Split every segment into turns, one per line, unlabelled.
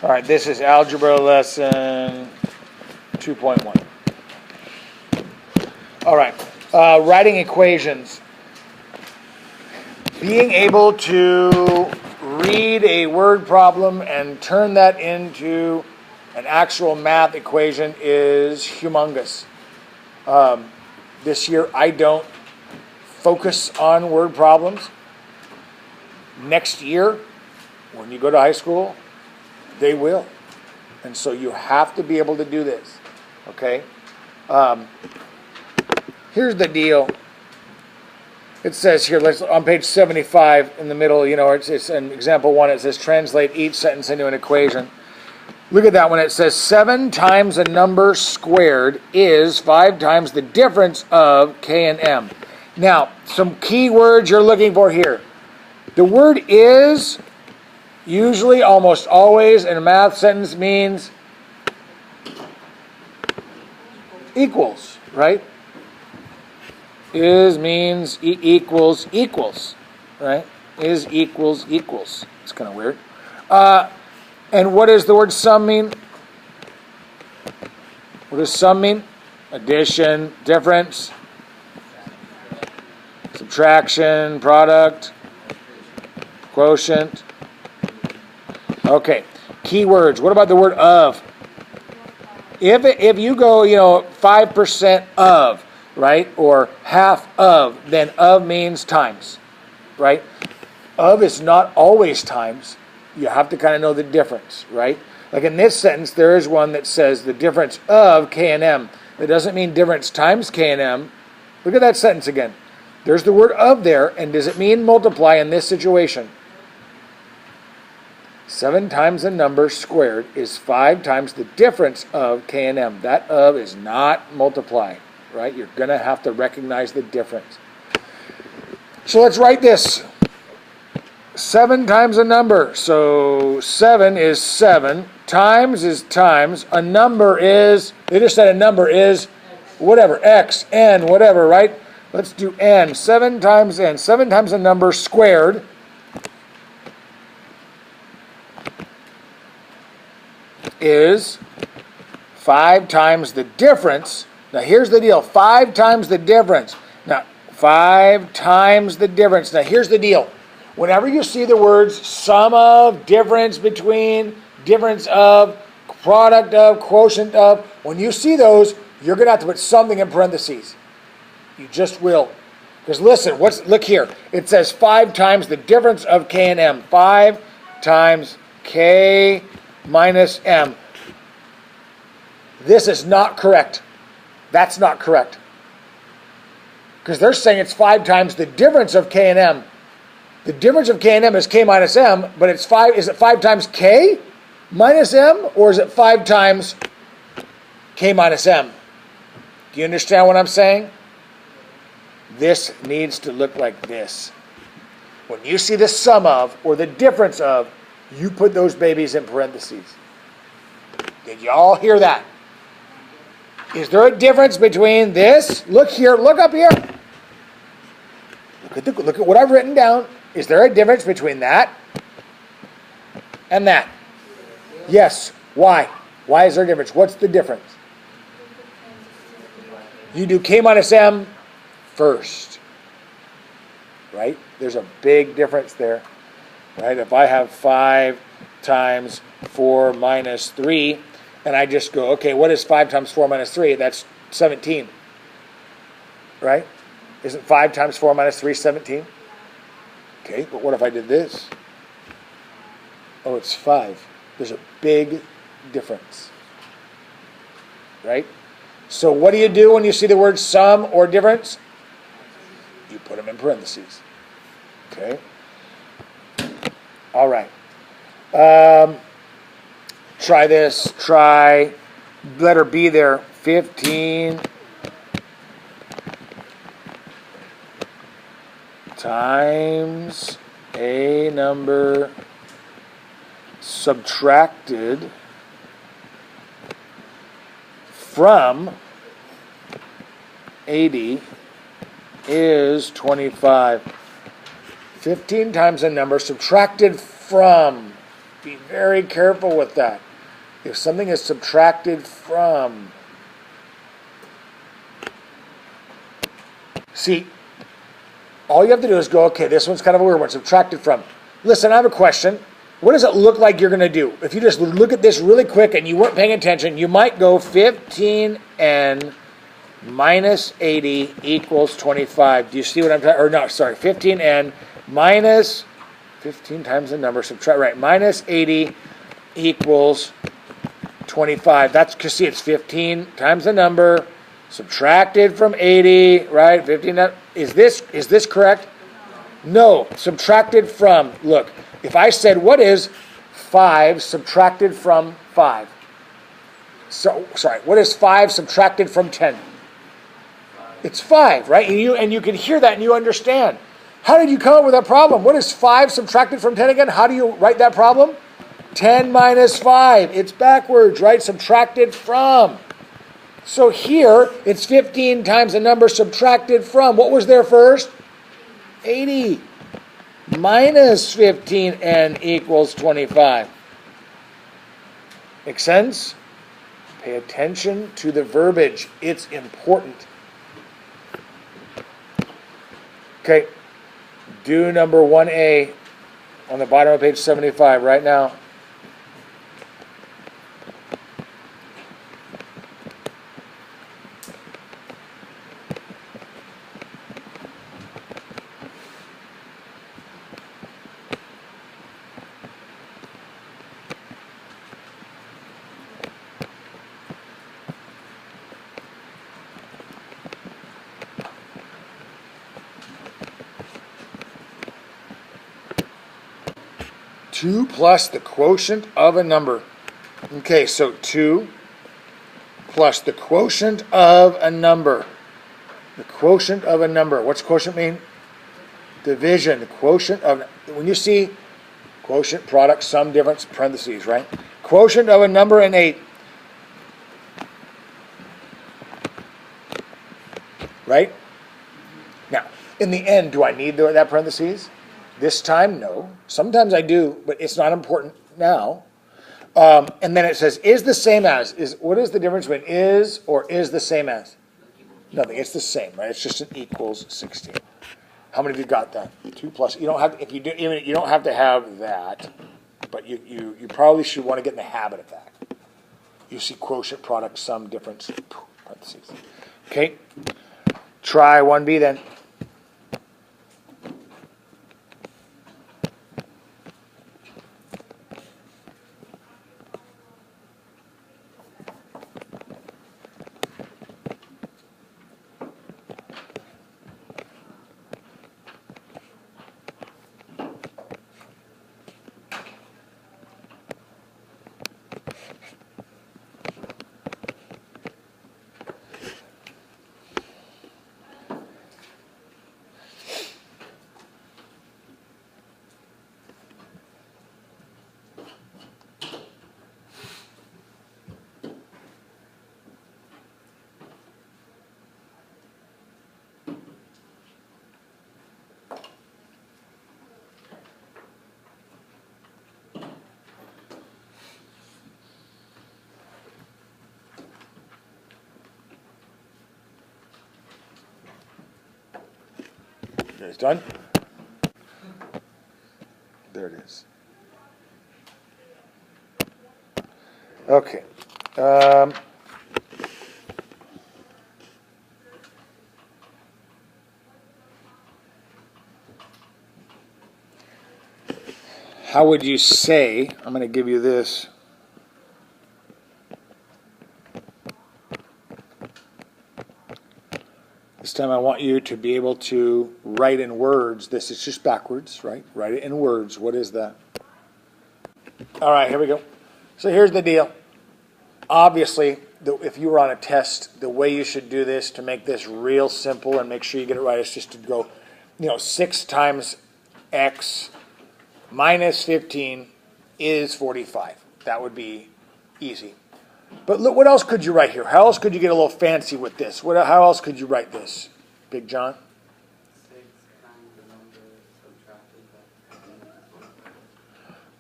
All right, this is Algebra lesson 2.1. All right, writing equations. Being able to read a word problem and turn that into an actual math equation is humongous. This year, I don't focus on word problems. Next year, when you go to high school, they will. And so you have to be able to do this, okay? Here's the deal. It says here, on page 75 in the middle, it's in example 1, it says translate each sentence into an equation. Look at that one. It says 7 times a number squared is 5 times the difference of k and m. Now, some key words you're looking for here. The word is usually, almost always, in a math sentence means equals, right? Is means equals, right? Is equals. It's kind of weird. And what does the word sum mean? What does sum mean? Addition, difference, subtraction, product, quotient. Okay, keywords. What about the word of? If you go, 5% of, right, or half of, then of means times, right? Of is not always times. You have to kind of know the difference, right? Like in this sentence, there is one that says the difference of k and m. That doesn't mean difference times k and m. Look at that sentence again. There's the word of there, and does it mean multiply in this situation? 7 times a number squared is 5 times the difference of k and m. That of is not multiply, right? You're going to have to recognize the difference. So let's write this. 7 times a number. So 7 is 7. Times is times. A number is, they just said a number is whatever, x, n, whatever, right? Let's do n. 7 times n. 7 times a number squared is 5 times the difference. Now here's the deal. 5 times the difference. Now 5 times the difference. Now here's the deal. Whenever you see the words sum of, difference between, difference of, product of, quotient of, when you see those, you're going to have to put something in parentheses. You just will. Because listen, look here. It says 5 times the difference of k and m. 5 times k minus m. This is not correct. That's not correct. Because they're saying it's 5 times the difference of k and m. The difference of k and m is k minus m, but it's 5. Is it 5 times k minus m, or is it 5 times k minus m? Do you understand what I'm saying? This needs to look like this. When you see the sum of or the difference of, you put those babies in parentheses. Did you all hear that? Is there a difference between this? Look here. Look up here. Look at what I've written down. Is there a difference between that and that? Yes. Why? Why is there a difference? What's the difference? You do k minus m first. Right? There's a big difference there. Right? If I have 5 times 4 minus 3, and I just go, okay, what is 5 times 4 minus 3? That's 17. Right? Isn't 5 times 4 minus 3 17? Okay, but what if I did this? Oh, it's 5. There's a big difference. Right? So what do you do when you see the word sum or difference? You put them in parentheses. Okay? All right. Try this. Try letter B there. 15 times a number subtracted from 80 is 25. 15 times a number subtracted from. Be very careful with that. If something is subtracted from, see, all you have to do is go, okay, this one's kind of a weird one, subtracted from. Listen, I have a question. What does it look like you're going to do? If you just look at this really quick and you weren't paying attention, you might go 15n minus 80 equals 25. Do you see what I'm talking, or no, sorry, 15n minus 15 times the number, subtract, right, minus 80 equals 25. That's, because see, it's 15 times the number, subtracted from 80, right, 15, is this correct? No, subtracted from, look, if I said, what is 5 subtracted from 5? So, sorry, what is 5 subtracted from 10? It's 5, right? And you can hear that and you understand. How did you come up with that problem? What is 5 subtracted from 10 again? How do you write that problem? 10 minus 5. It's backwards, right? Subtracted from. So here, it's 15 times the number subtracted from. What was there first? 80. Minus 15n equals 25. Make sense? Pay attention to the verbiage. It's important. Okay. Do number 1a on the bottom of page 75 right now. Two plus the quotient of a number. Okay, so 2 plus the quotient of a number. The quotient of a number. What's quotient mean? Division. The quotient of, when you see quotient, product, sum, difference, parentheses, right? Quotient of a number and 8. Right? Now, in the end, do I need that parentheses? This time, no. Sometimes I do, but it's not important now. And then it says, is the same as. What is the difference between is or is the same as? Nothing. It's the same, right? It's just an equals 16. How many of you got that? 2 plus. You don't have. If you do, even you don't have to have that, but you probably should want to get in the habit of that. You see quotient, product, sum, difference, parentheses. Okay. Try 1b then. It's done. There it is. Okay. How would you say, I'm going to give you this. This time I want you to be able to write in words. This is just backwards, right? Write it in words. What is that? All right, here we go. So here's the deal. Obviously, if you were on a test, the way you should do this to make this real simple and make sure you get it right is just to go, 6 times x minus 15 is 45. That would be easy. But look, what else could you write here? How else could you get a little fancy with this? How else could you write this, Big John?
6 times the number subtracted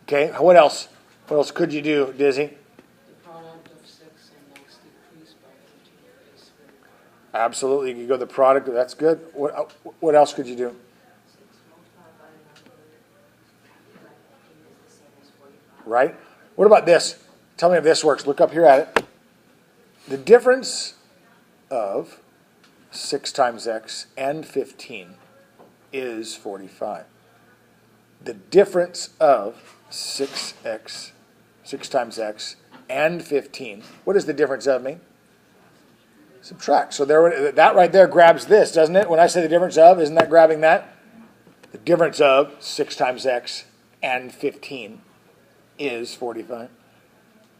by.
Okay, what else? What else could you do, Dizzy?
The product of 6 and x decreased by 13 is 35.
Absolutely, you could go the product. That's good. What else could you do?
6 multiplied by a number divided by 15 is the same as 45.
Right? What about this? Tell me if this works. Look up here at it. The difference of 6 times x and 15 is 45. The difference of 6 times x, and 15, what does the difference of mean? Subtract. So that right there grabs this, doesn't it? When I say the difference of, isn't that grabbing that? The difference of 6 times x and 15 is 45.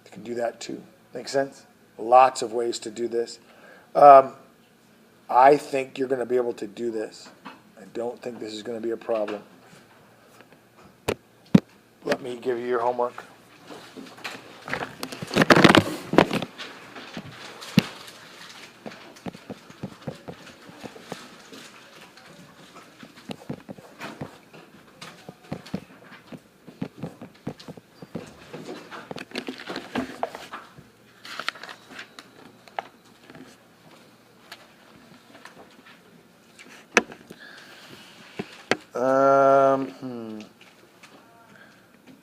You can do that too. Make sense? Lots of ways to do this. I think you're going to be able to do this. I don't think this is going to be a problem. Let me give you your homework.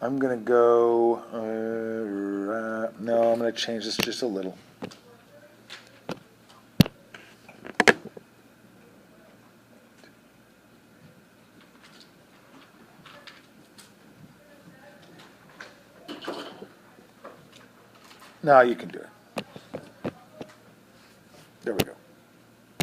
I'm going to go, no, I'm going to change this just a little. No, you can do it.